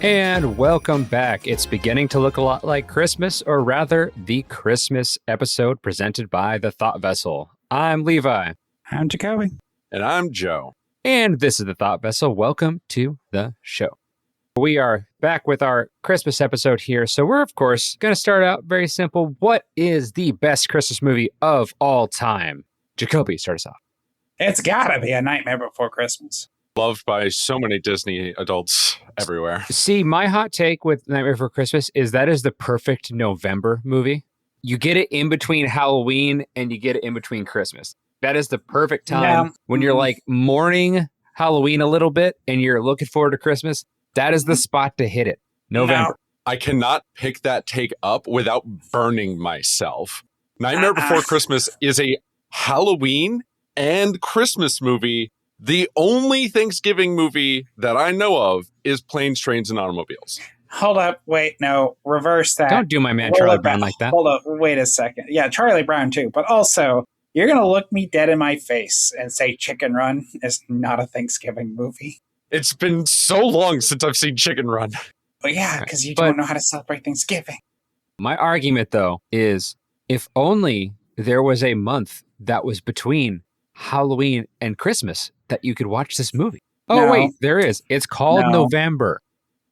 And welcome back. It's beginning to look a lot like Christmas, or rather, the Christmas episode presented by The Thought Vessel. I'm Levi. I'm Jacoby. And I'm Joe. And this is The Thought Vessel. Welcome to the show. We are back with our Christmas episode here. So we're, of course, going to start out very simple. What is the best Christmas movie of all time? Jacoby, start us off. It's gotta be A Nightmare Before Christmas. Loved by so many Disney adults everywhere. See, my hot take with Nightmare Before Christmas is that is the perfect November movie. You get it in between Halloween and you get it in between Christmas. That is the perfect time when you're like mourning Halloween a little bit and you're looking forward to Christmas. That is the spot to hit it. November. I cannot pick that take up without burning myself. Nightmare Before Christmas is a Halloween and Christmas movie. The only Thanksgiving movie that I know of is Planes, Trains, and Automobiles. Hold up. Wait, no. Reverse that. Don't do my man Charlie Brown like that. Hold up. Wait a second. Yeah, Charlie Brown too. But also, you're going to look me dead in my face and say Chicken Run is not a Thanksgiving movie. It's been so long since I've seen Chicken Run. Well, yeah, because you don't know how to celebrate Thanksgiving. My argument, though, is if only there was a month that was between Halloween and Christmas that you could watch this movie. Oh, No. wait, there is. It's called No. November.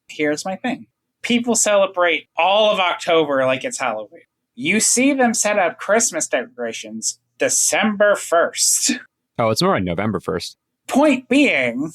Here's my thing. People celebrate all of October like it's Halloween. You see them set up Christmas decorations December 1st. Oh, it's more like November 1st. Point being,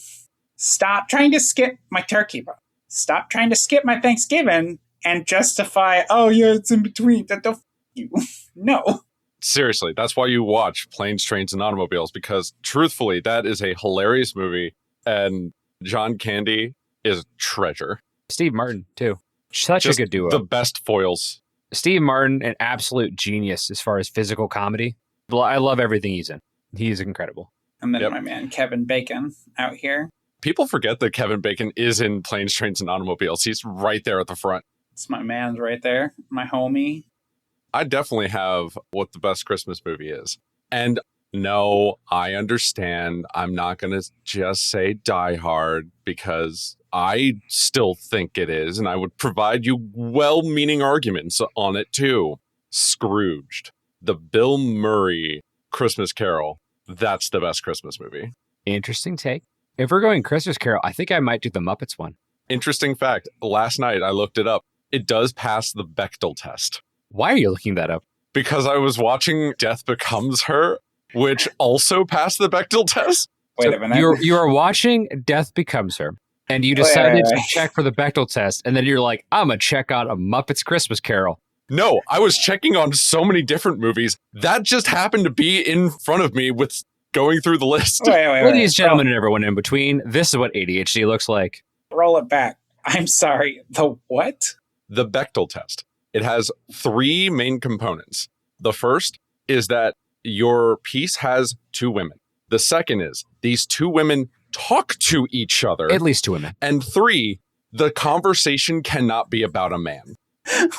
stop trying to skip my turkey run. Stop trying to skip my Thanksgiving and justify, oh yeah, it's in between. Don't you. No. Seriously, that's why you watch Planes, Trains, and Automobiles, because truthfully, that is a hilarious movie. And John Candy is treasure. Steve Martin, too. Such Just a good duo. the best foils. Steve Martin, an absolute genius as far as physical comedy. I love everything he's in. He's incredible. And then my man Kevin Bacon out here. People forget that Kevin Bacon is in Planes, Trains, and Automobiles. He's right there at the front. It's my man's right there. My homie. I definitely have what the best Christmas movie is. And no, I understand. I'm not going to just say Die Hard because I still think it is. And I would provide you well-meaning arguments on it too. Scrooged. The Bill Murray Christmas Carol. That's the best Christmas movie. Interesting take. If we're going Christmas Carol, I think I might do the Muppets one. Interesting fact. Last night I looked it up. It does pass the Bechdel test. Why are you looking that up? Because I was watching Death Becomes Her, which also passed the Bechdel test. Wait a minute. You are watching Death Becomes Her, and you decided to check for the Bechdel test, and then you're like, I'm going to check out A Muppets Christmas Carol. No, I was checking on so many different movies. That just happened to be in front of me with going through the list. Ladies, gentlemen, and everyone in between, this is what ADHD looks like. Roll it back. I'm sorry. The what? The Bechdel test. It has three main components. The first is that your piece has two women. The second is these two women talk to each other. At least two women. And three, the conversation cannot be about a man.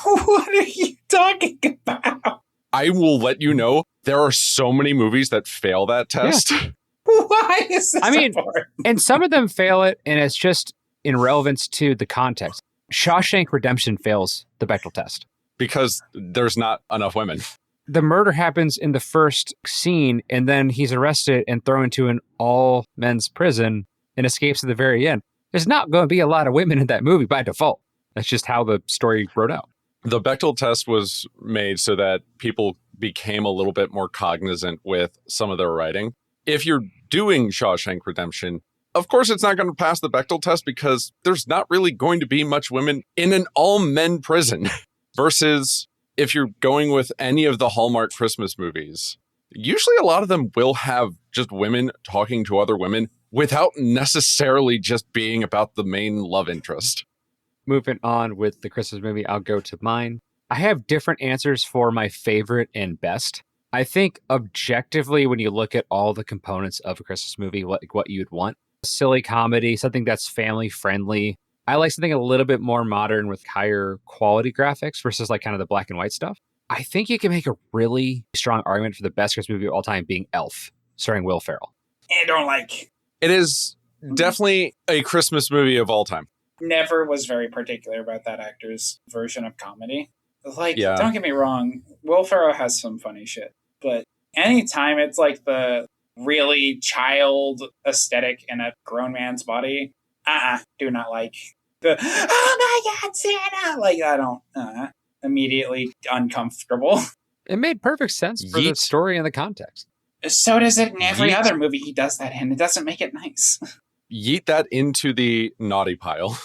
What are you talking about? I will let you know there are so many movies that fail that test. Yeah. Why is this important? And some of them fail it, and it's just in relevance to the context. Shawshank Redemption fails the Bechdel test. Because there's not enough women. The murder happens in the first scene, and then he's arrested and thrown into an all-men's prison and escapes at the very end. There's not going to be a lot of women in that movie by default. That's just how the story wrote out. The Bechdel test was made so that people became a little bit more cognizant with some of their writing. If you're doing Shawshank Redemption, of course it's not going to pass the Bechdel test because there's not really going to be much women in an all-men prison. Versus if you're going with any of the Hallmark Christmas movies, usually a lot of them will have just women talking to other women without necessarily just being about the main love interest. Moving on with the Christmas movie, I'll go to mine. I have different answers for my favorite and best. I think objectively, when you look at all the components of a Christmas movie, what you'd want, silly comedy, something that's family friendly. I like something a little bit more modern with higher quality graphics versus like kind of the black and white stuff. I think you can make a really strong argument for the best Christmas movie of all time being Elf, starring Will Ferrell. I don't like. It is definitely a Christmas movie of all time. never was very particular about that actor's version of comedy. Like, Yeah. don't get me wrong, Will Ferrell has some funny shit, but anytime it's like the really child aesthetic in a grown man's body, do not like the oh my god, Santa! Like, I don't immediately uncomfortable. It made perfect sense for the Yeet. story and the context. So does it in every Yeet. other movie he does that in. It doesn't make it nice. Yeet that into the naughty pile.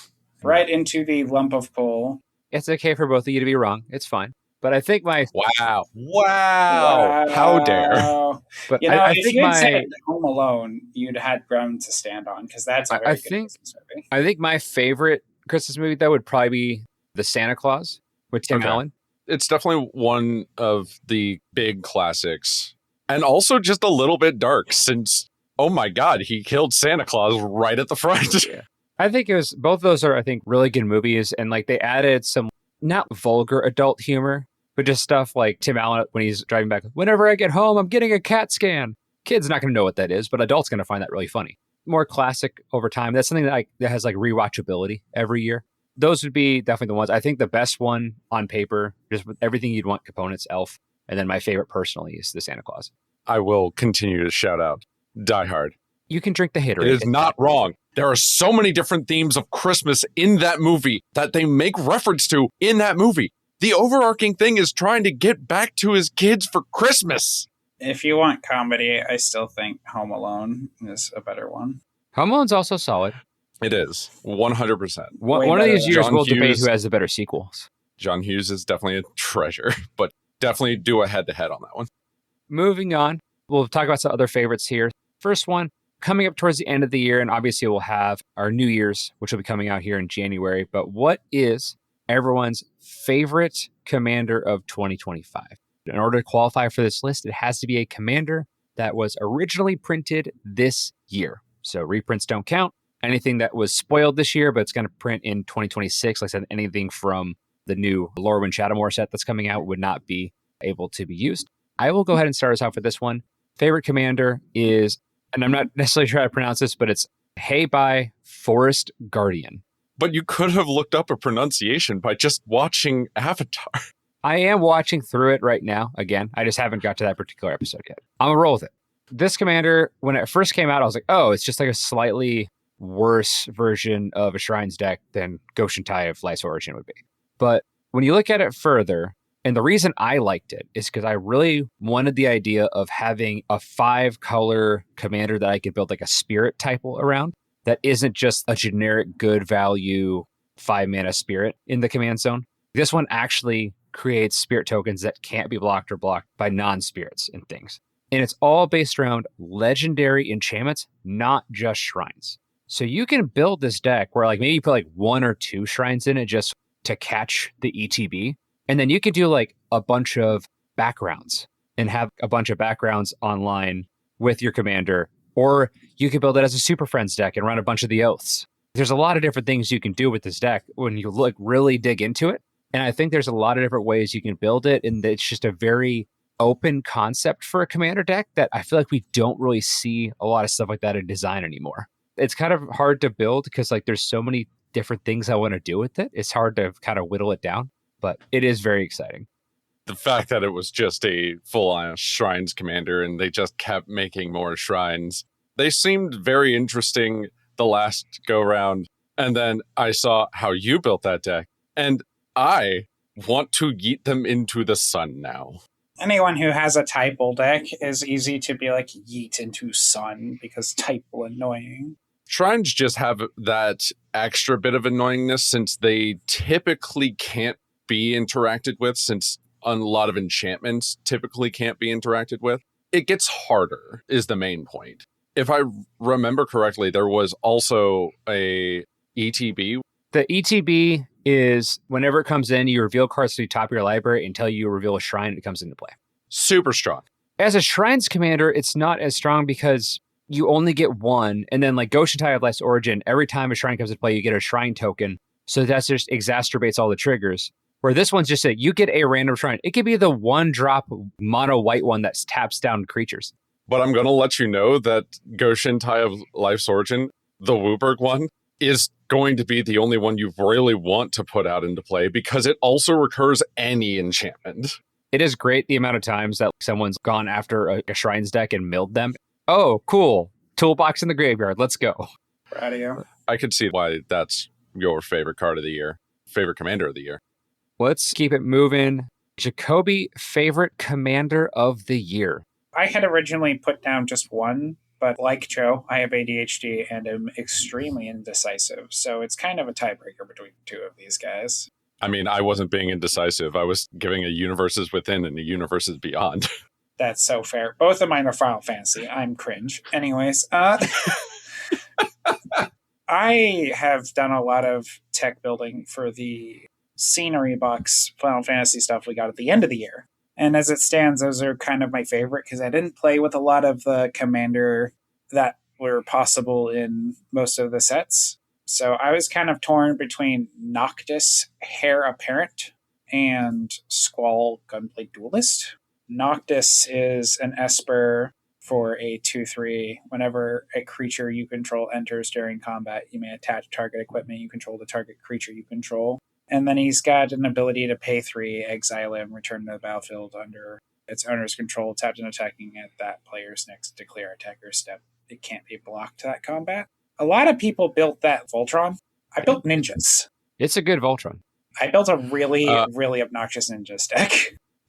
Right into the lump of coal. It's okay for both of you to be wrong. It's fine. But I think my Wow. How dare. but You know, I if think you had my said Home Alone, you'd had ground to stand on, because that's a very good Christmas movie. I think my favorite Christmas movie though would probably be The Santa Claus with Tim Allen. It's definitely one of the big classics. And also just a little bit dark since, oh my God, he killed Santa Claus right at the front. Yeah. I think it was both of those are, I think, really good movies. And like they added some not vulgar adult humor, but just stuff like Tim Allen when he's driving back. Whenever I get home, I'm getting a CAT scan. Kids not going to know what that is, but adults going to find that really funny. More classic over time. That's something that has like rewatchability every year. Those would be definitely the ones. I think the best one on paper, just with everything you'd want components, Elf. And then my favorite personally is the Santa Claus. I will continue to shout out Die Hard. You can drink the haterade. It is not wrong. There are so many different themes of Christmas in that movie that they make reference to in that movie. The overarching thing is trying to get back to his kids for Christmas. If you want comedy, I still think Home Alone is a better one. Home Alone's also solid. It is 100%. One of these years John we'll debate Hughes. who has the better sequels. John Hughes is definitely a treasure, but definitely do a head-to-head on that one. Moving on, we'll talk about some other favorites here. First one, coming up towards the end of the year, and obviously we'll have our New Year's, which will be coming out here in January. But what is everyone's favorite commander of 2025? In order to qualify for this list, it has to be a commander that was originally printed this year. So reprints don't count. Anything that was spoiled this year, but it's going to print in 2026, like I said, anything from the new Lorwyn Shadowmoor set that's coming out would not be able to be used. I will go ahead and start us out for this one. Favorite commander is, and I'm not necessarily trying to pronounce this, but it's Heibai Forest Guardian. But you could have looked up a pronunciation by just watching Avatar. I am watching through it right now. Again, I just haven't got to that particular episode yet. I'm going to roll with it. This commander, when it first came out, I was like, oh, it's just like a slightly worse version of a Shrines deck than Goshen Tai of Life's Origin would be. But when you look at it further, and the reason I liked it is because I really wanted the idea of having a 5-color commander that I could build like a spirit type around that isn't just a generic good value 5-mana spirit in the command zone. This one actually creates spirit tokens that can't be blocked or blocked by non-spirits and things. And it's all based around legendary enchantments, not just shrines. So you can build this deck where like maybe you put like 1 or 2 shrines in it just to catch the ETB. And then you could do like a bunch of backgrounds and have a bunch of backgrounds online with your commander. Or you could build it as a Super Friends deck and run a bunch of the Oaths. There's a lot of different things you can do with this deck when you look really dig into it. And I think there's a lot of different ways you can build it. And it's just a very open concept for a commander deck that I feel like we don't really see a lot of stuff like that in design anymore. It's kind of hard to build because like there's so many different things I want to do with it. It's hard to kind of whittle it down, but it is very exciting. The fact that it was just a full-on Shrines commander and they just kept making more shrines. They seemed very interesting the last go-round. And then I saw how you built that deck. And I want to yeet them into the sun now. Anyone who has a Typal deck is easy to be like yeet into sun because Typal annoying. Shrines just have that extra bit of annoyingness since they typically can't be interacted with, since a lot of enchantments typically can't be interacted with. It gets harder is the main point. If I remember correctly, there was also a ETB. The ETB is whenever it comes in, you reveal cards to the top of your library until you reveal a shrine, it comes into play. Super strong. As a Shrines commander, it's not as strong because you only get one. And then like Goshen Tai of Life's Origin, every time a shrine comes into play, you get a shrine token. So that just exacerbates all the triggers. Where this one's just you get a random shrine. It could be the 1-drop mono white one that taps down creatures. But I'm going to let you know that Goshen Tai of Life's Origin, the Wooburg one, is going to be the only one you really want to put out into play because it also recurs any enchantment. It is great the amount of times that someone's gone after a Shrines deck and milled them. Oh, cool. Toolbox in the graveyard. Let's go. Proud of you. I could see why that's your favorite card of the year, favorite commander of the year. Let's keep it moving. Jacoby, favorite commander of the year. I had originally put down just one, but like Joe, I have ADHD and am extremely indecisive. So it's kind of a tiebreaker between the two of these guys. I mean, I wasn't being indecisive. I was giving a Universes Within and a Universes Beyond. That's so fair. Both of mine are Final Fantasy. I'm cringe. Anyways, I have done a lot of tech building for the scenery box Final Fantasy stuff we got at the end of the year. And as it stands, those are kind of my favorite because I didn't play with a lot of the commander that were possible in most of the sets. So I was kind of torn between Noctis, Heir Apparent, and Squall Gunblade Duelist. Noctis is an Esper for a 2/3. Whenever a creature you control enters during combat, you may attach target equipment you control to target creature you control. And then he's got an ability to pay 3, exile him, return to the battlefield under its owner's control, tapped and attacking at that player's next declare attacker step. It can't be blocked that combat. A lot of people built that Voltron. I built ninjas. It's a good Voltron. I built a really obnoxious ninjas deck.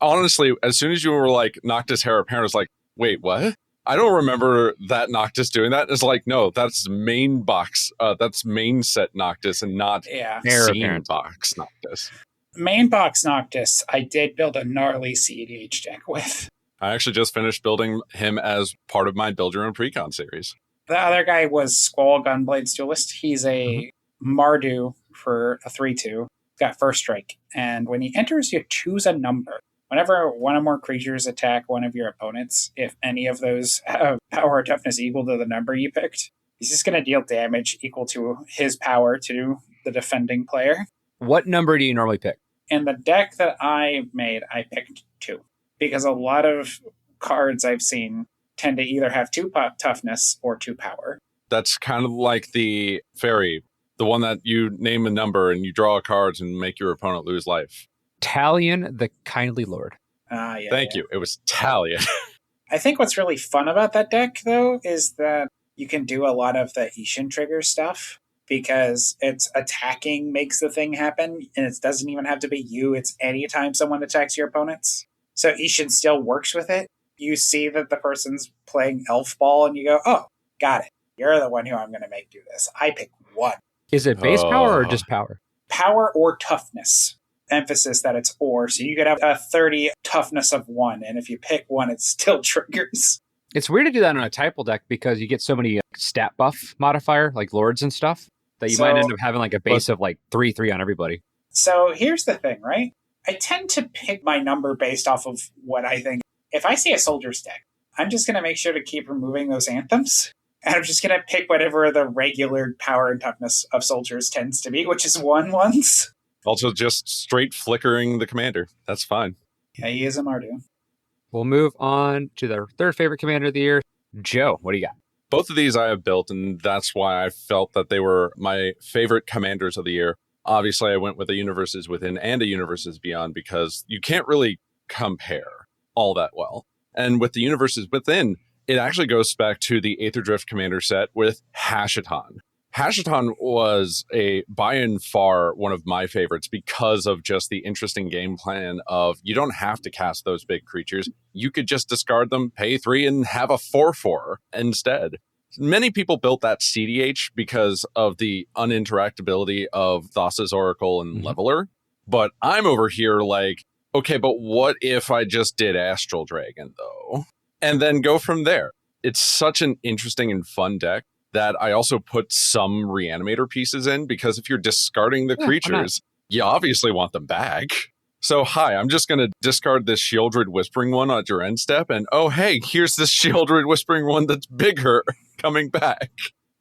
Honestly, as soon as you were like Noctis Heir Apparent, I was like, wait, what? I don't remember that Noctis doing that. It's like, no, that's main box. That's main set Noctis and not scene box Noctis. Main box Noctis, I did build a gnarly CEDH deck with. I actually just finished building him as part of my Build Your Own Precon series. The other guy was Squall Gunblade Duelist. He's a Mardu for a 3/2. Got first strike. And when he enters, you choose a number. Whenever one or more creatures attack one of your opponents, if any of those have power or toughness equal to the number you picked, he's just going to deal damage equal to his power to the defending player. What number do you normally pick? In the deck that I made, I picked 2. Because a lot of cards I've seen tend to either have 2 toughness or 2 power. That's kind of like the fairy, the one that you name a number and you draw cards and make your opponent lose life. Talion, the Kindly Lord. Thank you. It was Talion. I think what's really fun about that deck, though, is that you can do a lot of the Ishin trigger stuff because it's attacking makes the thing happen, and it doesn't even have to be you. It's anytime someone attacks your opponents. So Ishin still works with it. You see that the person's playing Elf Ball, and you go, oh, got it. You're the one who I'm going to make do this. I pick 1. Is it base power or just power? Power or toughness. Emphasis that it's or. So you could have a 30 toughness of 1, and if you pick 1, it still triggers. It's weird to do that on a typal deck because you get so many stat buff modifier, like lords and stuff, that you might end up having like a base of like 3/3 on everybody. So here's the thing, right? I tend to pick my number based off of what I think. If I see a soldier's deck, I'm just going to make sure to keep removing those anthems. And I'm just going to pick whatever the regular power and toughness of soldiers tends to be, which is 1/1s. Also, just straight flickering the commander. That's fine. Yeah, he is a Mardu. We'll move on to the third favorite commander of the year. Joe, what do you got? Both of these I have built, and that's why I felt that they were my favorite commanders of the year. Obviously, I went with a Universes Within and a Universes Beyond because you can't really compare all that well. And with the Universes Within, it actually goes back to the Aether Drift commander set with Hashaton. Hashaton was by and far one of my favorites because of just the interesting game plan of you don't have to cast those big creatures. You could just discard them, pay 3, and have a 4/4 instead. Many people built that CDH because of the uninteractability of Thassa's Oracle and Leveler. But I'm over here like, okay, but what if I just did Astral Dragon, though? And then go from there. It's such an interesting and fun deck that I also put some Reanimator pieces in because if you're discarding the creatures, you obviously want them back. So, I'm just going to discard this Shieldred Whispering one at your end step, and oh, hey, here's this Shieldred Whispering one that's bigger coming back.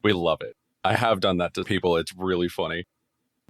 We love it. I have done that to people. It's really funny.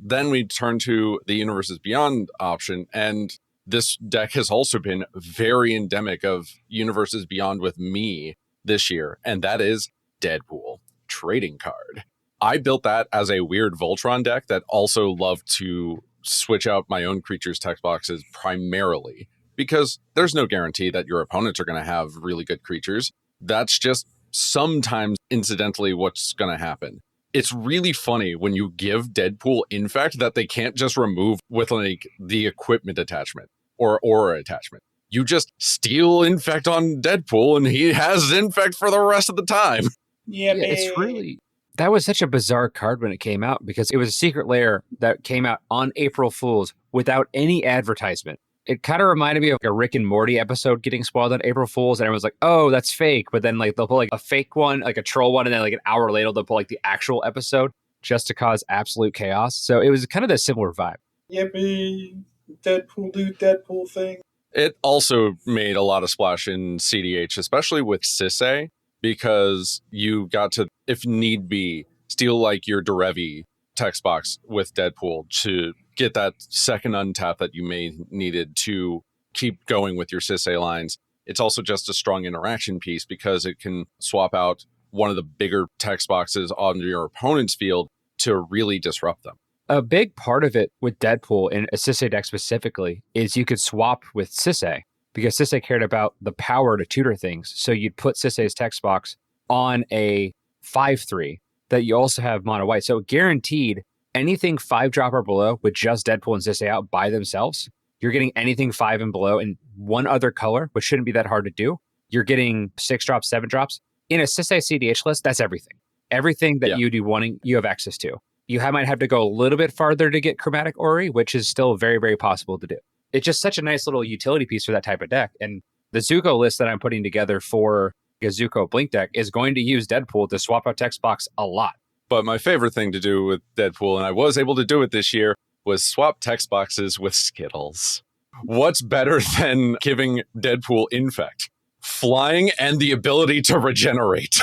Then we turn to the Universes Beyond option, and this deck has also been very endemic of Universes Beyond with me this year, and that is Deadpool. Trading card. I built that as a weird Voltron deck that also loved to switch out my own creatures' text boxes primarily because there's no guarantee that your opponents are going to have really good creatures. That's just sometimes incidentally what's going to happen. It's really funny when you give Deadpool Infect that they can't just remove with like the equipment attachment or aura attachment. You just steal Infect on Deadpool and he has Infect for the rest of the time. Yeah, It's really, that was such a bizarre card when it came out because it was a secret lair that came out on April Fool's without any advertisement. It kind of reminded me of a Rick and Morty episode getting spoiled on April Fool's, and everyone's like, oh, that's fake. But then like they'll pull like a fake one, like a troll one, and then like an hour later they'll pull like the actual episode just to cause absolute chaos. So it was kind of a similar vibe. Yippee! Deadpool do Deadpool thing. It also made a lot of splash in CDH, especially with Sisay, because you got to, if need be, steal like your Derevi text box with Deadpool to get that second untap that you may needed to keep going with your Sisay lines. It's also just a strong interaction piece because it can swap out one of the bigger text boxes on your opponent's field to really disrupt them. A big part of it with Deadpool and a Sisay deck specifically is you could swap with Sisay because Sisay cared about the power to tutor things. So you'd put Sisay's text box on a 5/3 that you also have mono white. So guaranteed anything 5-drop or below with just Deadpool and Sisay out by themselves, you're getting anything 5 and below in one other color, which shouldn't be that hard to do. You're getting 6 drops, 7 drops. In a Sisay CDH list, that's everything. Everything that you'd be wanting, you have access to. You might have to go a little bit farther to get Chromatic Ori, which is still very, very possible to do. It's just such a nice little utility piece for that type of deck. And the Zuko list that I'm putting together for a Zuko Blink deck is going to use Deadpool to swap out text box a lot. But my favorite thing to do with Deadpool, and I was able to do it this year, was swap text boxes with Skittles. What's better than giving Deadpool Infect? Flying and the ability to regenerate.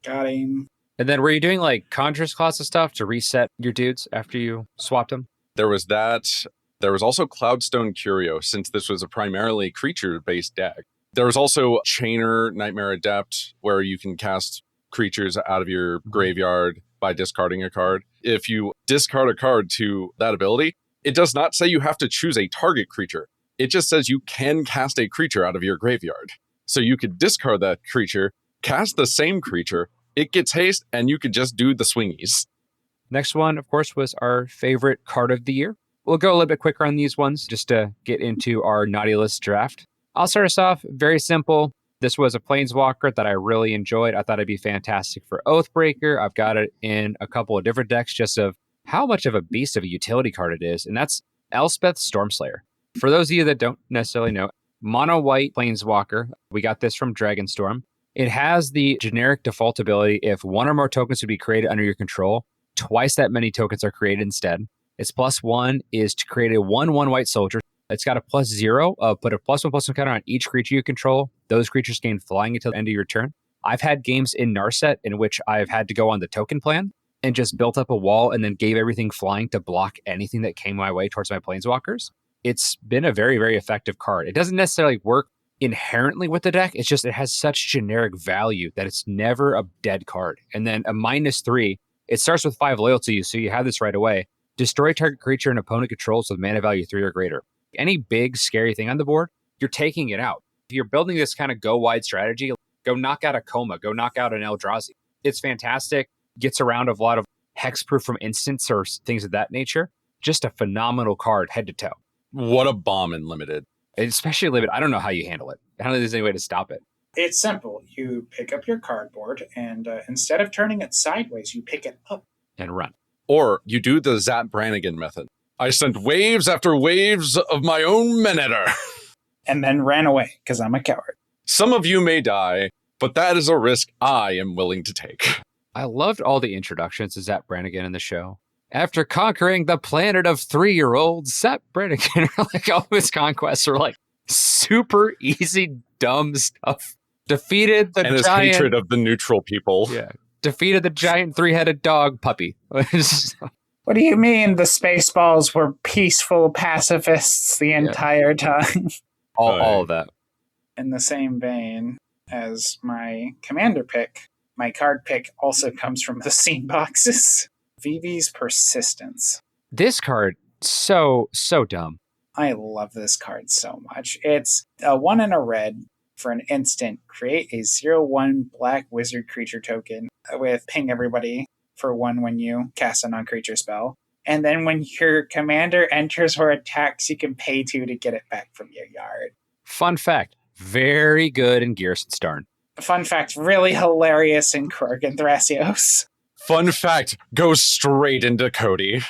Got him. And then were you doing like Conjurer's Class of stuff to reset your dudes after you swapped them? There was that. There was also Cloudstone Curio, since this was a primarily creature-based deck. There was also Chainer Nightmare Adept, where you can cast creatures out of your graveyard by discarding a card. If you discard a card to that ability, it does not say you have to choose a target creature. It just says you can cast a creature out of your graveyard. So you could discard that creature, cast the same creature, it gets haste, and you could just do the swingies. Next one, of course, was our favorite card of the year. We'll go a little bit quicker on these ones just to get into our naughty list draft. I'll start us off very simple. This was a Planeswalker that I really enjoyed. I thought it'd be fantastic for Oathbreaker. I've got it in a couple of different decks just of how much of a beast of a utility card it is, and that's Elspeth Stormslayer. For those of you that don't necessarily know, mono white Planeswalker, we got this from Dragonstorm. It has the generic default ability if one or more tokens would be created under your control, twice that many tokens are created instead. Its +1 is to create a 1/1 white soldier. It's got a +0 of put a +1/+1 counter on each creature you control. Those creatures gain flying until the end of your turn. I've had games in Narset in which I've had to go on the token plan and just built up a wall and then gave everything flying to block anything that came my way towards my Planeswalkers. It's been a very, very effective card. It doesn't necessarily work inherently with the deck. It's just it has such generic value that it's never a dead card. And then a -3, it starts with 5 loyalty, so you have this right away. Destroy target creature an opponent controls with mana value 3 or greater. Any big, scary thing on the board, you're taking it out. If you're building this kind of go-wide strategy, go knock out a Coma, go knock out an Eldrazi. It's fantastic, gets around a lot of hexproof from instants or things of that nature. Just a phenomenal card, head to toe. What a bomb in Limited. Especially Limited, I don't know how you handle it. I don't think there's any way to stop it. It's simple. You pick up your cardboard, and instead of turning it sideways, you pick it up. And run. Or you do the Zap Brannigan method. I sent waves after waves of my own men at her. And then ran away, because I'm a coward. Some of you may die, but that is a risk I am willing to take. I loved all the introductions to Zap Brannigan in the show. After conquering the planet of 3-year-olds, Zap Brannigan, like all his conquests are like super easy, dumb stuff. Defeated the and his giant hatred of the neutral people. Yeah. Defeated the giant 3-headed dog puppy. What do you mean the Spaceballs were peaceful pacifists the entire time? all of that. In the same vein as my commander pick, My card pick also comes from the scene boxes. Vivi's Persistence. This card, so dumb. I love this card so much. It's a 1 and a red. For an instant, create a 0/1 black wizard creature token with ping everybody for 1 when you cast a non-creature spell. And then when your commander enters or attacks, you can pay 2 to get it back from your yard. Fun fact, very good in Garrison Starn. Fun fact, really hilarious in Krorg and Thrasios. Fun fact, goes straight into Cody.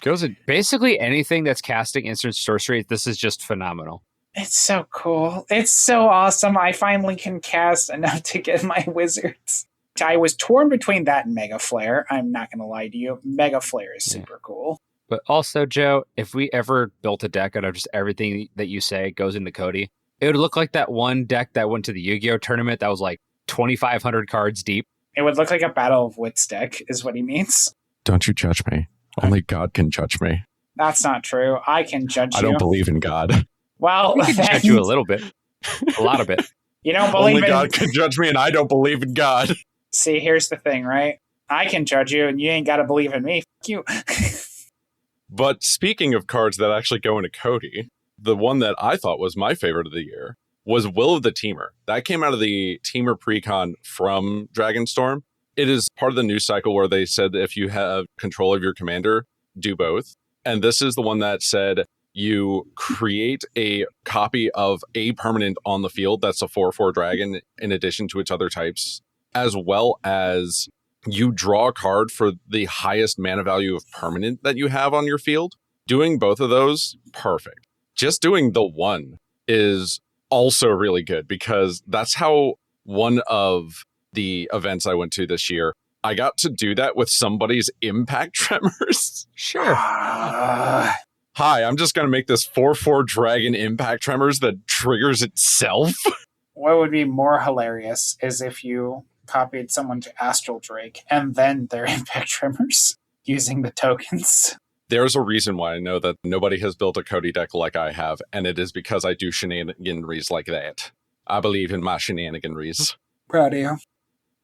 Goes in basically anything that's casting instant sorcery. This is just phenomenal. It's so cool. It's so awesome. I finally can cast enough to get my wizards. I was torn between that and Mega Flare. I'm not going to lie to you. Mega Flare is super cool. But also, Joe, if we ever built a deck out of just everything that you say goes into Cody, it would look like that one deck that went to the Yu-Gi-Oh! Tournament that was like 2,500 cards deep. It would look like a Battle of Wits deck, is what he means. Don't you judge me. Only God can judge me. That's not true. I can judge you. I don't believe in God. Well, we can judge you a little bit. A lot of it. You don't believe Only God can judge me, and I don't believe in God. See, here's the thing, right? I can judge you, and you ain't got to believe in me. Fuck you. But speaking of cards that actually go into Cody, the one that I thought was my favorite of the year was Will of the Teamer. That came out of the Teamer Precon from Dragonstorm. It is part of the news cycle where they said that if you have control of your commander, do both. And this is the one that said you create a copy of a permanent on the field that's a 4/4 dragon in addition to its other types, as well as you draw a card for the highest mana value of permanent that you have on your field. Doing both of those, perfect. Just doing the one is also really good because that's how one of the events I went to this year, I got to do that with somebody's impact tremors. Sure. Hi, I'm just going to make this 4/4 dragon impact tremors that triggers itself. What would be more hilarious is if you copied someone to Astral Drake and then their impact tremors using the tokens. There's a reason why I know that nobody has built a Cody deck like I have, and it is because I do shenaniganries like that. I believe in my shenaniganries. Proud of you.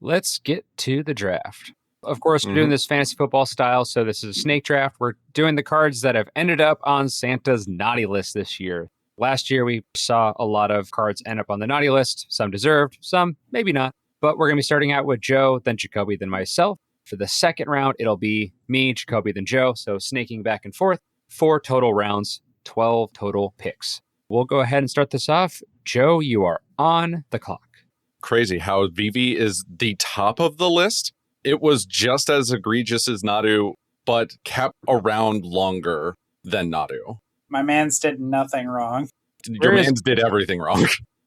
Let's get to the draft. Of course, we're doing this fantasy football style, so this is a snake draft. We're doing the cards that have ended up on Santa's naughty list this year. Last year, we saw a lot of cards end up on the naughty list. Some deserved, some maybe not. But we're going to be starting out with Joe, then Jacoby, then myself. For the second round, it'll be me, Jacoby, then Joe. So snaking back and forth. 4 total rounds, 12 total picks. We'll go ahead and start this off. Joe, you are on the clock. Crazy how Vivi is the top of the list. It was just as egregious as Nadu, but kept around longer than Nadu. My mans did nothing wrong. Your mans did everything wrong.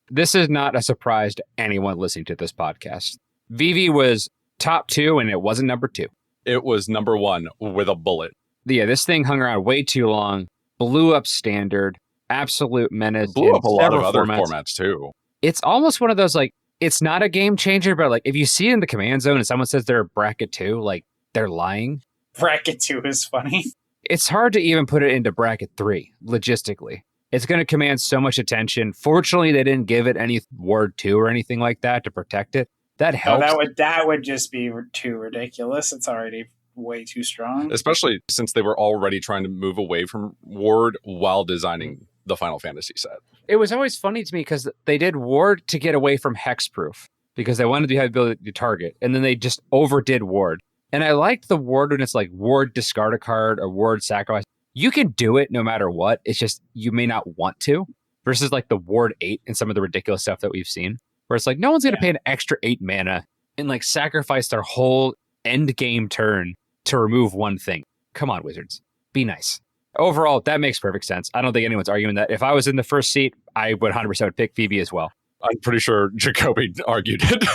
This is not a surprise to anyone listening to this podcast. Vivi was top 2, and it wasn't number 2. It was number 1 with a bullet. Yeah, this thing hung around way too long, blew up standard, absolute menace. Blew up a lot of other formats. formats too. It's almost one of those, like, it's not a game changer, but like if you see it in the command zone and someone says they're a bracket 2, like they're lying. Bracket 2 is funny. It's hard to even put it into bracket 3, logistically. It's going to command so much attention. Fortunately, they didn't give it any ward 2 or anything like that to protect it. That helps. Oh, that would just be too ridiculous. It's already way too strong. Especially since they were already trying to move away from ward while designing the Final Fantasy set. It was always funny to me because they did ward to get away from hexproof because they wanted to have the ability to target, and then they just overdid ward. And I liked the ward when it's like ward discard a card or ward sacrifice. You can do it no matter what. It's just you may not want to, versus like the ward 8 and some of the ridiculous stuff that we've seen, where it's like no one's going to pay an extra 8 mana and like sacrifice their whole end game turn to remove one thing. Come on, Wizards. Be nice. Overall, that makes perfect sense. I don't think anyone's arguing that. If I was in the first seat, I would 100% would pick Vivi as well. I'm pretty sure Jacoby argued it.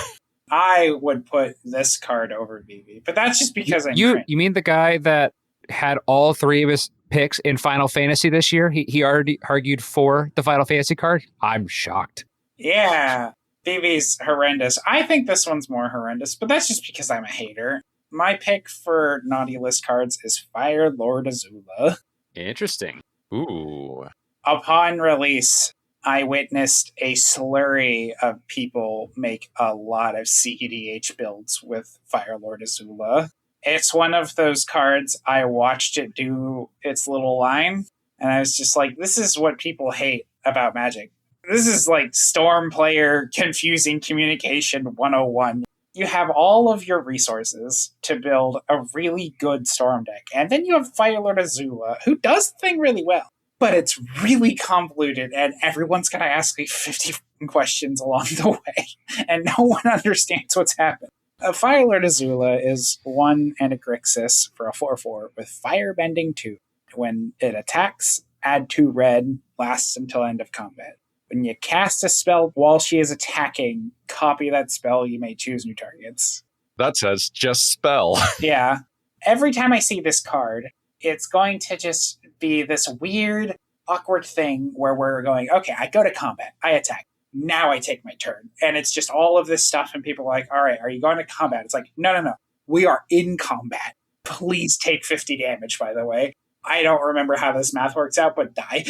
I would put this card over Vivi, but that's just because You mean the guy that had all 3 of his picks in Final Fantasy this year? He already argued for the Final Fantasy card? I'm shocked. Yeah, Vivi's horrendous. I think this one's more horrendous, but that's just because I'm a hater. My pick for naughty list cards is Fire Lord Azula. Interesting. Ooh. Upon release, I witnessed a slurry of people make a lot of CEDH builds with Firelord Azula. It's one of those cards I watched it do its little line, and I was just like, this is what people hate about Magic. This is like Storm player confusing communication 101. You have all of your resources to build a really good Storm deck, and then you have Firelord Azula, who does the thing really well. But it's really convoluted, and everyone's going to ask me 50 questions along the way, and no one understands what's happened. A Firelord Azula is 1 and a Grixis for a 4/4 with Firebending 2. When it attacks, add 2 red, lasts until end of combat. When you cast a spell while she is attacking, copy that spell, you may choose new targets. That says just spell. Yeah. Every time I see this card, it's going to just be this weird, awkward thing where we're going, okay, I go to combat, I attack, now I take my turn. And it's just all of this stuff, and people are like, all right, are you going to combat? It's like, no. We are in combat. Please take 50 damage, by the way. I don't remember how this math works out, but die.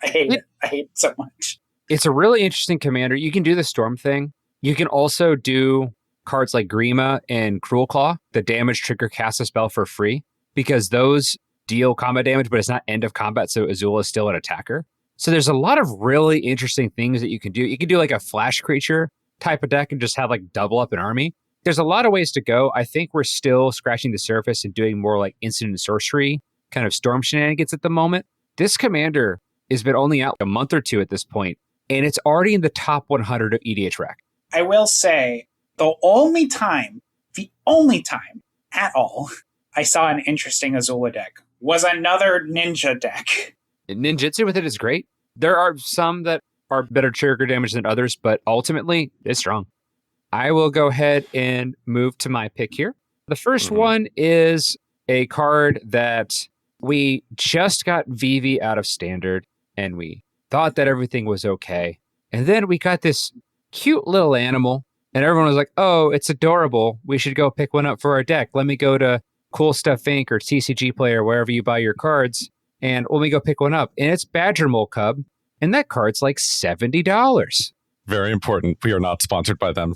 I hate it. I hate it so much. It's a really interesting commander. You can do the Storm thing. You can also do cards like Grima and Cruel Claw, the damage trigger cast a spell for free, because those deal combat damage, but it's not end of combat, so Azula is still an attacker. So there's a lot of really interesting things that you can do. You can do like a flash creature type of deck and just have like double up an army. There's a lot of ways to go. I think we're still scratching the surface and doing more like instant and sorcery kind of Storm shenanigans at the moment. This commander has been only out a month or two at this point, and it's already in the top 100 of EDH Rack. I will say, the only time at all I saw an interesting Azula deck was another ninja deck. Ninjutsu with it is great. There are some that are better trigger damage than others, but ultimately, it's strong. I will go ahead and move to my pick here. The first one is a card that we just got Vivi out of Standard, and we thought that everything was okay. And then we got this cute little animal, and everyone was like, oh, it's adorable. We should go pick one up for our deck. Let me go to Cool Stuff Inc. or TCG Player, wherever you buy your cards, and let me go pick one up. And it's Badger Mole Cub, and that card's like $70. Very important. We are not sponsored by them.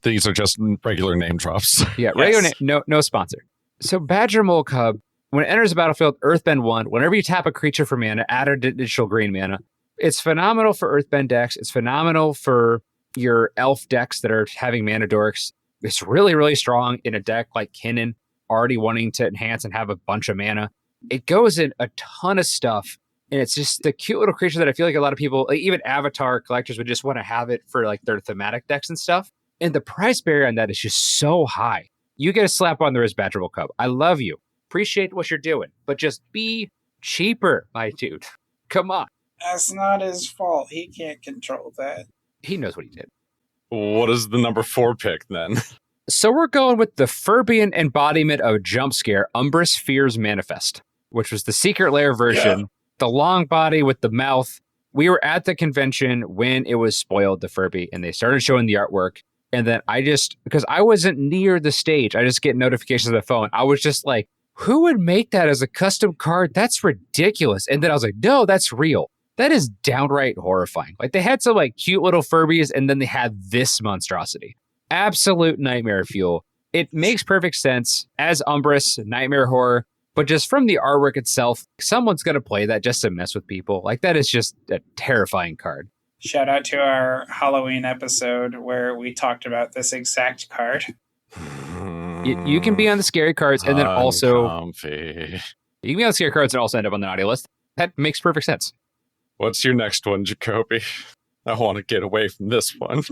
These are just regular name drops. Yeah, regular no sponsor. So Badger Mole Cub, when it enters the battlefield, Earthbend 1, whenever you tap a creature for mana, add an additional green mana. It's phenomenal for Earthbend decks. It's phenomenal for your elf decks that are having mana dorks. It's really, really strong in a deck like Kinnan, already wanting to enhance and have a bunch of mana. It goes in a ton of stuff, and it's just the cute little creature that I feel like a lot of people, like even Avatar collectors, would just want to have it for like their thematic decks and stuff. And the price barrier on that is just so high. You get a slap on the wrist, Badger Mole Cub. I love you. Appreciate what you're doing, but just be cheaper, my dude. Come on. That's not his fault. He can't control that. He knows what he did. What is the number 4 pick then? So we're going with the Furbian embodiment of Jump Scare, Umbrous Fears Manifest, which was the Secret Lair version, the long body with the mouth. We were at the convention when it was spoiled, the Furby, and they started showing the artwork. And then because I wasn't near the stage, I just get notifications on the phone. I was just like, who would make that as a custom card? That's ridiculous. And then I was like, no, that's real. That is downright horrifying. Like they had some like cute little Furbies, and then they had this monstrosity. Absolute nightmare fuel. It makes perfect sense as Umbrous, nightmare horror, but just from the artwork itself, someone's going to play that just to mess with people. Like that is just a terrifying card. Shout out to our Halloween episode where we talked about this exact card. You can be on the scary cards and then also... Uncomfy. You can be on the scary cards and also end up on the naughty list. That makes perfect sense. What's your next one, Jacoby? I want to get away from this one.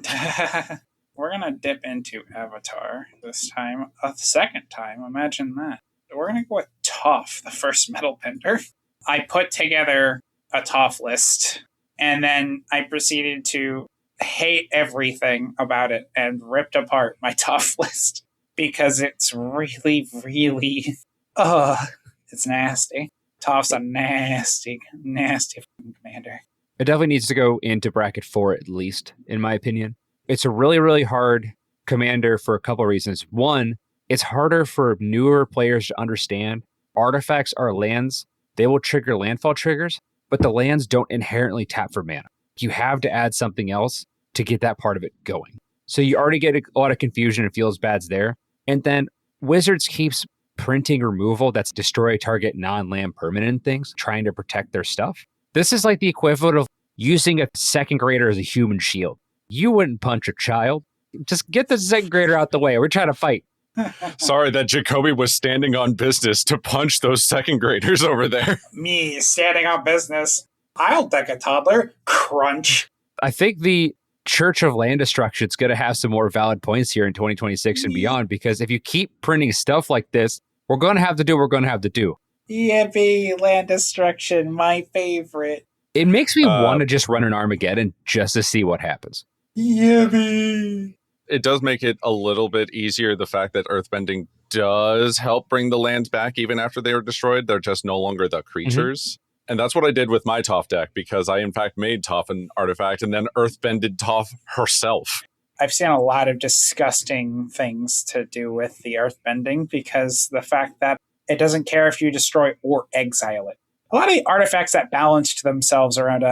We're going to dip into Avatar this time. A second time, imagine that. We're going to go with Toph, the first metal bender. I put together a Toph list, and then I proceeded to hate everything about it and ripped apart my Toph list because it's really, really, it's nasty. Toph's a nasty, nasty commander. It definitely needs to go into bracket 4 at least, in my opinion. It's a really, really hard commander for a couple of reasons. One, it's harder for newer players to understand. Artifacts are lands. They will trigger landfall triggers, but the lands don't inherently tap for mana. You have to add something else to get that part of it going. So you already get a lot of confusion and feels bad's there. And then Wizards keeps printing removal that's destroy target non-land permanent things, trying to protect their stuff. This is like the equivalent of using a second grader as a human shield. You wouldn't punch a child. Just get the second grader out the way. We're trying to fight. Sorry that Jacoby was standing on business to punch those second graders over there. Me standing on business. I'll deck a toddler. Crunch. I think the Church of Land Destruction is going to have some more valid points here in 2026 and beyond, because if you keep printing stuff like this, we're going to have to do what we're going to have to do. Yippee, Land Destruction, my favorite. It makes me want to just run an Armageddon just to see what happens. Yippee. It does make it a little bit easier, the fact that Earthbending does help bring the lands back even after they are destroyed. They're just no longer the creatures. And that's what I did with my Toph deck, because I, in fact, made Toph an artifact and then Earthbended Toph herself. I've seen a lot of disgusting things to do with the Earthbending, because the fact that it doesn't care if you destroy or exile it. A lot of the artifacts that balanced themselves around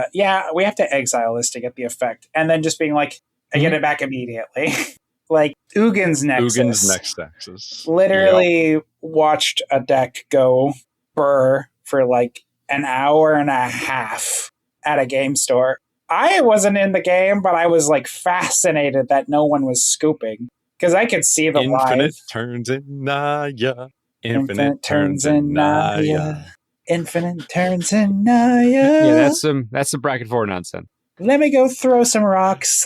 we have to exile this to get the effect. And then just being like, I get it back immediately. Like Ugin's Nexus. Literally watched a deck go burr for like an hour and a half at a game store. I wasn't in the game, but I was like fascinated that no one was scooping, because I could see the Infinite live. turns in Naya. Infinite turns in Naya. Infinite turns in Naya. Yeah, that's some bracket 4 nonsense. Let me go throw some rocks.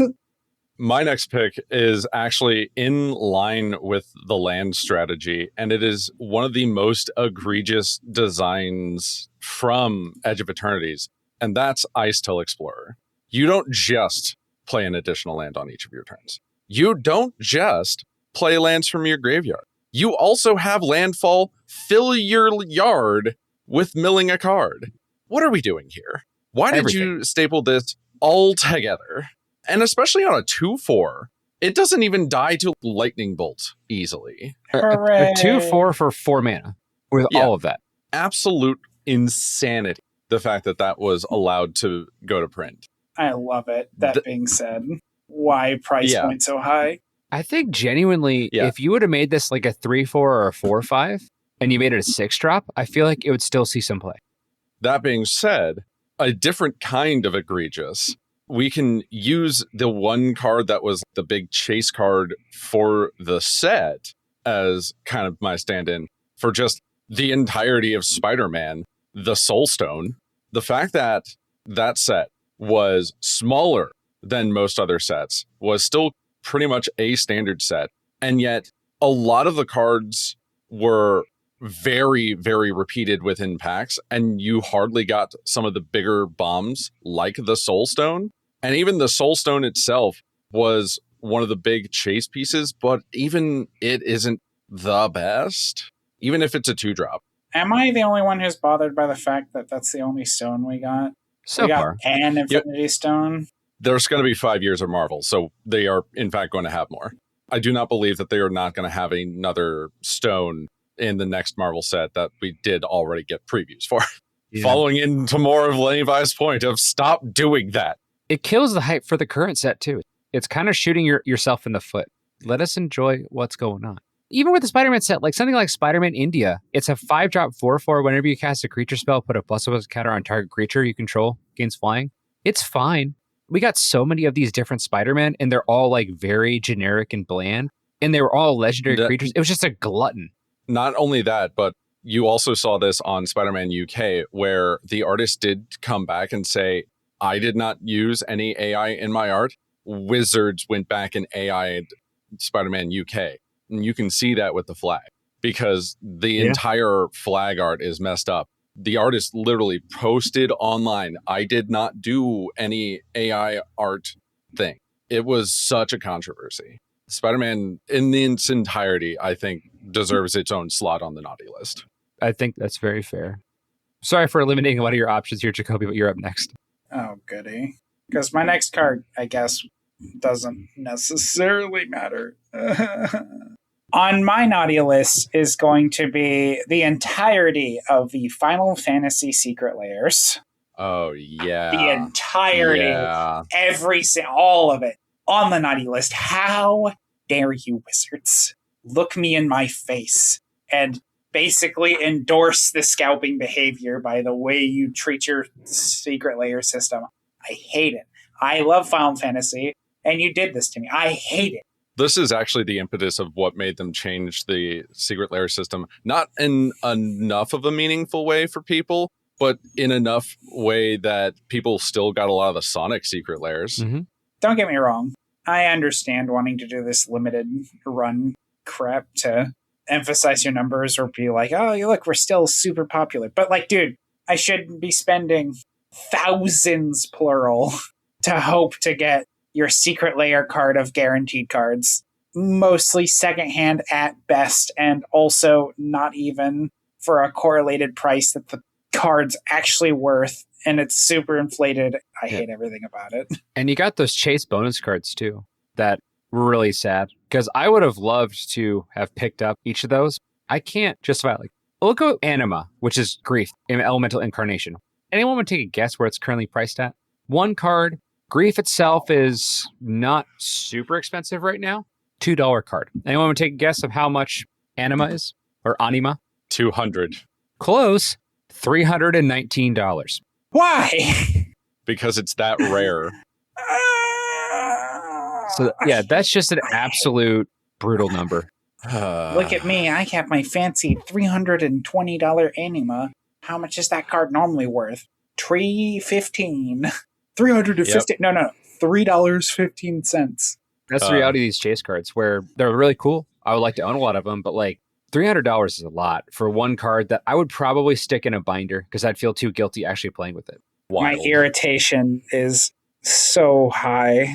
My next pick is actually in line with the land strategy, and it is one of the most egregious designs from Edge of Eternities, and that's Ice-Till Explorer. You don't just play an additional land on each of your turns. You don't just play lands from your graveyard. You also have landfall fill your yard with milling a card. What are we doing here? Why did you staple this all together? And especially on a 2/4, it doesn't even die to Lightning Bolt easily. Hooray. A 2/4 for 4 mana with all of that. Absolute insanity, the fact that that was allowed to go to print. I love it. That being said, why price point so high? I think genuinely, if you would have made this like a 3/4 or a 4/5, and you made it a 6-drop, I feel like it would still see some play. That being said, a different kind of egregious. We can use the one card that was the big chase card for the set as kind of my stand-in for just the entirety of Spider-Man, the Soul Stone. The fact that that set was smaller than most other sets was still pretty much a standard set. And yet a lot of the cards were very, very repeated within packs, and you hardly got some of the bigger bombs like the Soul Stone. And even the Soul Stone itself was one of the big chase pieces, but even it isn't the best, even if it's a 2-drop. Am I the only one who's bothered by the fact that that's the only stone we got? So we got far. an Infinity Stone. There's going to be 5 years of Marvel, so they are, in fact, going to have more. I do not believe that they are not going to have another stone in the next Marvel set that we did already get previews for. Following into more of Levi's point of stop doing that. It kills the hype for the current set, too. It's kind of shooting yourself in the foot. Let us enjoy what's going on. Even with the Spider-Man set, like something like Spider-Man India, it's a 5-drop 4/4. Whenever you cast a creature spell, put a +1 counter on target creature you control against flying. It's fine. We got so many of these different Spider-Man, and they're all like very generic and bland. And they were all legendary creatures. It was just a glutton. Not only that, but you also saw this on Spider-Man UK, where the artist did come back and say, I did not use any AI in my art. Wizards went back and AI'd Spider-Man UK. And you can see that with the flag, because the entire flag art is messed up. The artist literally posted online, I did not do any AI art thing. It was such a controversy. Spider-Man in its entirety, I think, deserves its own slot on the naughty list. I think that's very fair. Sorry for eliminating a lot of your options here, Jacoby, but you're up next. Oh, goody. Because my next card, I guess, doesn't necessarily matter. On my naughty list is going to be the entirety of the Final Fantasy Secret Layers. Oh, The yeah. entirety, Yeah. all of it on the naughty list. How dare you, wizards, look me in my face and basically endorse the scalping behavior by the way you treat your secret layer system. I hate it. I love Final Fantasy, and you did this to me. I hate it. This is actually the impetus of what made them change the secret layer system, not in enough of a meaningful way for people, but in enough way that people still got a lot of the Sonic secret layers. Mm-hmm. Don't get me wrong. I understand wanting to do this limited run crap to emphasize your numbers or be like, oh, look, we're still super popular. But like, dude, I shouldn't be spending thousands, plural, to hope to get your secret layer card of guaranteed cards. Mostly secondhand at best, and also not even for a correlated price that the card's actually worth, and it's super inflated. I hate everything about it. And you got those chase bonus cards too that were really sad because I would have loved to have picked up each of those. I can't justify it. Like, look at Anima, which is Grief, in Elemental Incarnation. Anyone want to take a guess where it's currently priced at? One card. Grief itself is not super expensive right now. $2 card. Anyone want to take a guess of how much Anima is? Or Anima? 200. Close. $319. Why? Because it's that rare. So yeah, that's just an absolute brutal number. Look at me. I have my fancy $320 Anima. How much is that card normally worth? $3.15. $350. No. $3.15. That's the reality of these chase cards, where they're really cool. I would like to own a lot of them, but like $300 is a lot for one card that I would probably stick in a binder because I'd feel too guilty actually playing with it. Wild. My irritation is so high.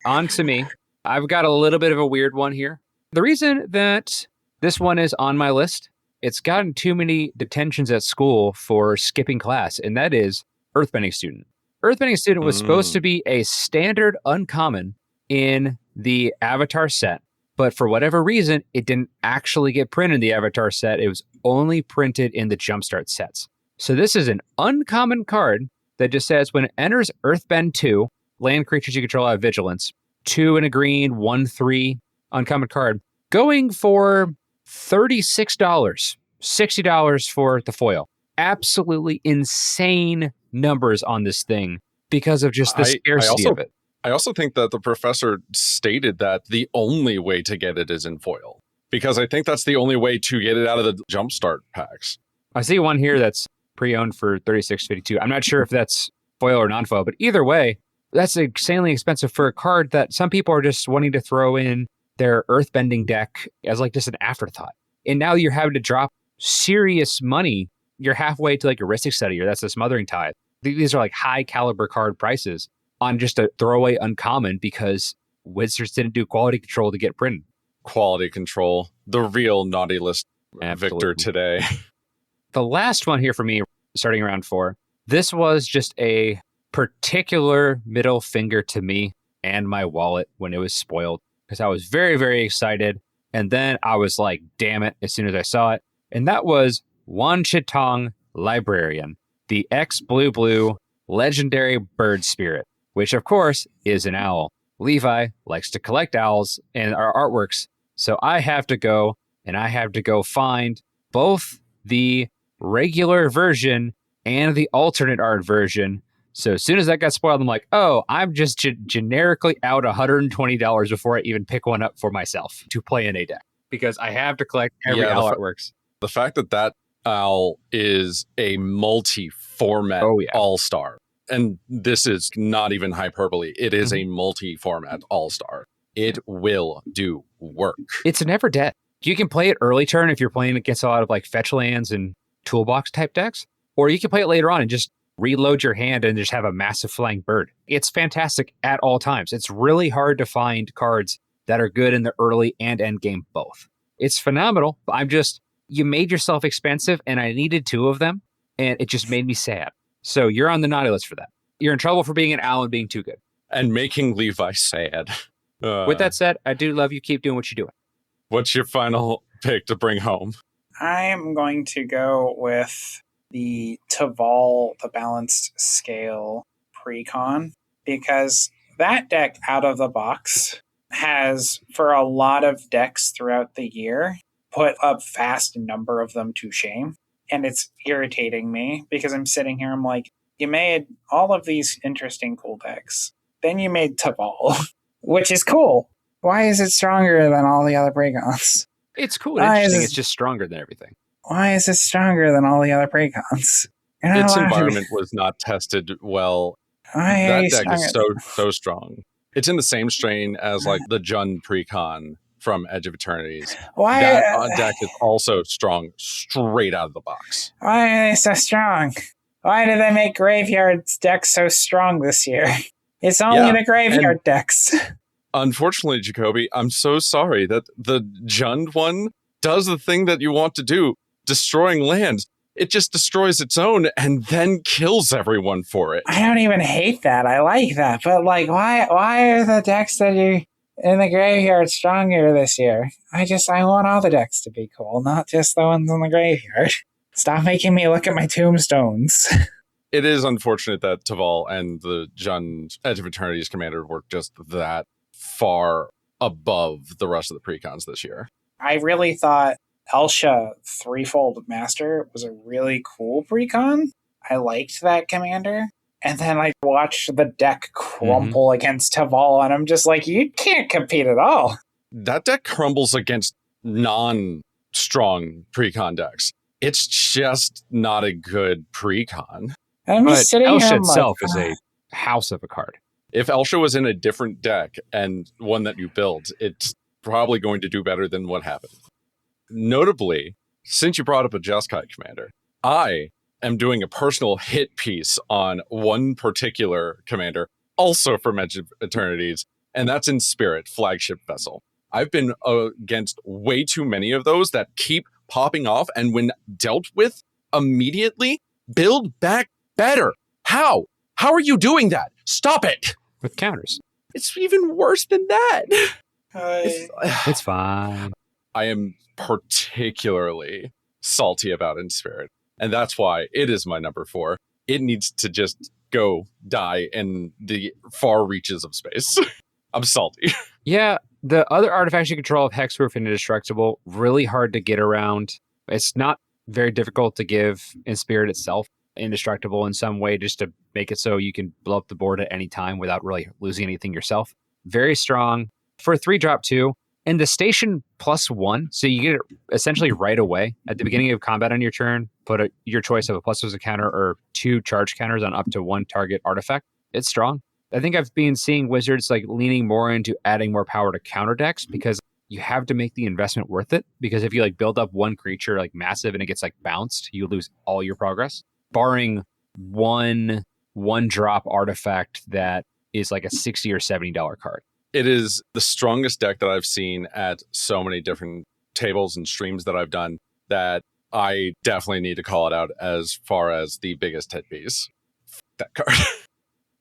On to me. I've got a little bit of a weird one here. The reason that this one is on my list, it's gotten too many detentions at school for skipping class, and that is Earthbending Student. Earthbending Student was supposed to be a standard uncommon in the Avatar set, but for whatever reason, it didn't actually get printed in the Avatar set. It was only printed in the Jumpstart sets. So this is an uncommon card that just says when it enters Earthbend 2, land creatures you control have vigilance, 2 and a green, 1/3, uncommon card, going for $36, $60 for the foil. Absolutely insane numbers on this thing because of just the scarcity of it. I also think that the professor stated that the only way to get it is in foil, because I think that's the only way to get it out of the Jumpstart packs. I see one here that's pre-owned for $36.52. I'm not sure if that's foil or non-foil, but either way, that's insanely expensive for a card that some people are just wanting to throw in their earthbending deck as like just an afterthought. And now you're having to drop serious money. You're halfway to like a Ristic Study, or that's a Smothering Tithe. These are like high caliber card prices on just a throwaway uncommon because Wizards didn't do quality control to get printed. Quality control, the real naughty list victor today. The last one here for me, starting around 4, this was just a particular middle finger to me and my wallet when it was spoiled, because I was very, very excited. And then I was like, damn it, as soon as I saw it. And that was Wan Chitong Librarian, the ex-blue legendary bird spirit, which of course is an owl. Levi likes to collect owls and our artworks. So I have to go find both the regular version and the alternate art version. So as soon as that got spoiled, I'm like, oh, I'm just generically out $120 before I even pick one up for myself to play in a deck, because I have to collect every owl artworks. The fact that owl is a multi-format all-star, and this is not even hyperbole, it is a multi-format all-star. It will do work. It's never dead. You can play it early turn if you're playing against a lot of like fetch lands and toolbox type decks, or you can play it later on and just reload your hand and just have a massive flying bird. It's fantastic at all times. It's really hard to find cards that are good in the early and end game both. It's phenomenal, but you made yourself expensive and I needed 2 of them and it just made me sad. So you're on the naughty list for that. You're in trouble for being an owl and being too good. And making Levi sad. With that said, I do love you. Keep doing what you're doing. What's your final pick to bring home? I'm going to go with the Taval, the Balanced Scale Precon, because that deck out of the box has, for a lot of decks throughout the year, put a vast number of them to shame. And it's irritating me because I'm sitting here, I'm like, you made all of these interesting, cool decks. Then you made Taval, which is cool. Why is it stronger than all the other Precons? It's cool and interesting. It's just stronger than everything. Why is it stronger than all the other Precons? Its environment was not tested well. That deck is so strong. It's in the same strain as like the Jund Precon from Edge of Eternities. That deck is also strong straight out of the box. Why are they so strong? Why did they make Graveyard's deck so strong this year? It's only the Graveyard decks. Unfortunately, Jacoby, I'm so sorry that the Jund one does the thing that you want to do, destroying lands. It just destroys its own and then kills everyone for it. I don't even hate that. I like that. But like, why are the decks that you in the graveyard stronger this year? I want all the decks to be cool, not just the ones in the graveyard. Stop making me look at my tombstones. It is unfortunate that Taval and the Jund Edge of Eternities commander were just that far above the rest of the precons this year. I really thought Elsha Threefold Master was a really cool precon. I liked that commander. And then I watched the deck crumple against Taval, and I'm just like, you can't compete at all. That deck crumbles against non-strong precon decks. It's just not a good precon. I'm just sitting Elsha here, itself is a house of a card. If Elsha was in a different deck and one that you built, it's probably going to do better than what happened. Notably, since you brought up a Jeskai commander, I am doing a personal hit piece on one particular commander, also from Edge of Eternities, and that's Inspirit, flagship vessel. I've been against way too many of those that keep popping off, and when dealt with immediately, build back better. How? How are you doing that? Stop it! With counters. It's even worse than that. It's fine. I am particularly salty about Inspirit, and that's why it is my number 4. It needs to just go die in the far reaches of space. I'm salty. Yeah, the other artifacts you control of Hexproof and Indestructible, really hard to get around. It's not very difficult to give Inspirit itself indestructible in some way, just to make it so you can blow up the board at any time without really losing anything yourself. Very strong. For a 3-drop 2, and the station +1, so you get it essentially right away. At the beginning of combat on your turn, put your choice of a +1 counter or 2 charge counters on up to 1 target artifact. It's strong. I think I've been seeing Wizards like leaning more into adding more power to counter decks because you have to make the investment worth it. Because if you like build up one creature like massive and it gets like bounced, you lose all your progress. Barring one drop artifact that is like a $60 or $70 card. It is the strongest deck that I've seen at so many different tables and streams that I've done that I definitely need to call it out as far as the biggest hit piece. That card.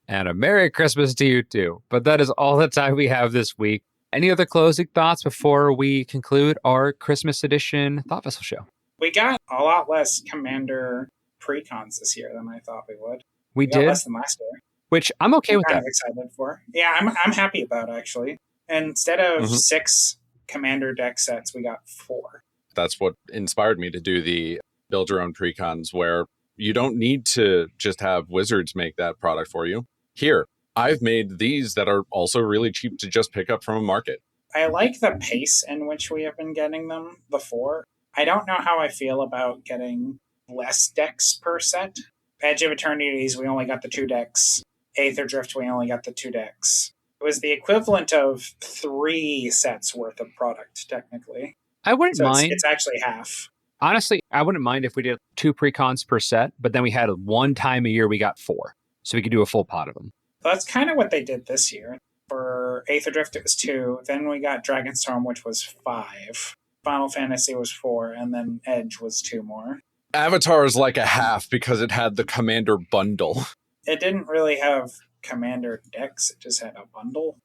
And a Merry Christmas to you too. But that is all the time we have this week. Any other closing thoughts before we conclude our Christmas edition Thought Vessel show? We got a lot less Commander precons this year than I thought we would. We got did? less than last year. Which I'm okay with kind that. of excited for. Yeah, I'm happy about actually. Instead of 6 Commander deck sets, we got 4. That's what inspired me to do the build your own precons, where you don't need to just have Wizards make that product for you. Here, I've made these that are also really cheap to just pick up from a market. I like the pace in which we have been getting them before. I don't know how I feel about getting less decks per set. Edge of Eternities, we only got the 2 decks. Aether Drift, we only got the 2 decks. It was the equivalent of 3 sets worth of product, technically. I wouldn't mind. It's actually half. Honestly, I wouldn't mind if we did 2 precons per set, but then we had one time a year we got 4. So we could do a full pot of them. That's kind of what they did this year. For Aether Drift, it was 2. Then we got Dragonstorm, which was 5. Final Fantasy was 4. And then Edge was 2 more. Avatar is like a half because it had the Commander bundle. It didn't really have Commander decks. It just had a bundle.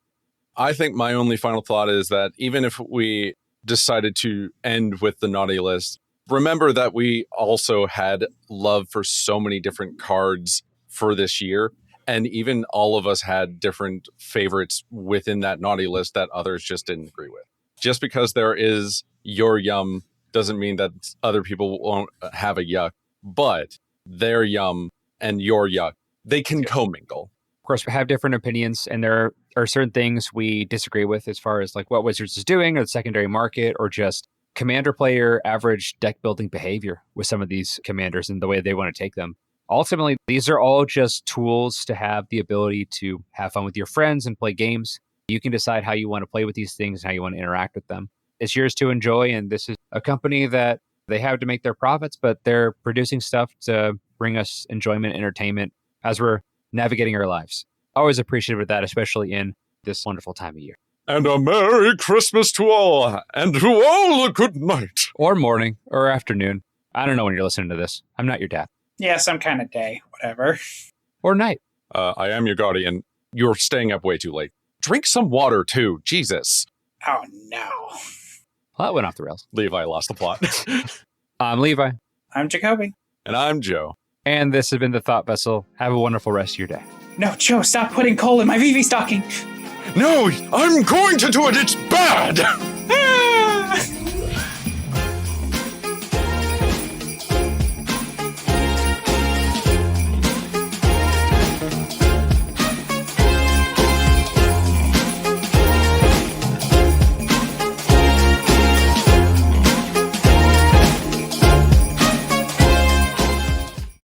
I think my only final thought is that even if we decided to end with the naughty list remember that we also had love for so many different cards for this year. And even all of us had different favorites within that naughty list that others just didn't agree with. Just because there is your yum doesn't mean that other people won't have a yuck, but their yum and your yuck, they can commingle. Of course, we have different opinions, and there are certain things we disagree with as far as like what Wizards is doing or the secondary market or just commander player average deck building behavior with some of these commanders and the way they want to take them. Ultimately, these are all just tools to have the ability to have fun with your friends and play games. You can decide how you want to play with these things and how you want to interact with them. It's yours to enjoy, and this is a company that they have to make their profits, but they're producing stuff to bring us enjoyment, entertainment as we're navigating our lives. Always appreciative of that, especially in this wonderful time of year. And a Merry Christmas to all, and to all a good night. Or morning, or afternoon. I don't know when you're listening to this. I'm not your dad. Yeah, some kind of day, whatever. Or night. I am your guardian. You're staying up way too late. Drink some water, too. Jesus. Oh, no. Well, that went off the rails. Levi lost the plot. I'm Levi. I'm Jacoby. And I'm Joe. And this has been The Thought Vessel. Have a wonderful rest of your day. No, Joe, stop putting coal in my VV stocking. No, I'm going to do it. It's bad.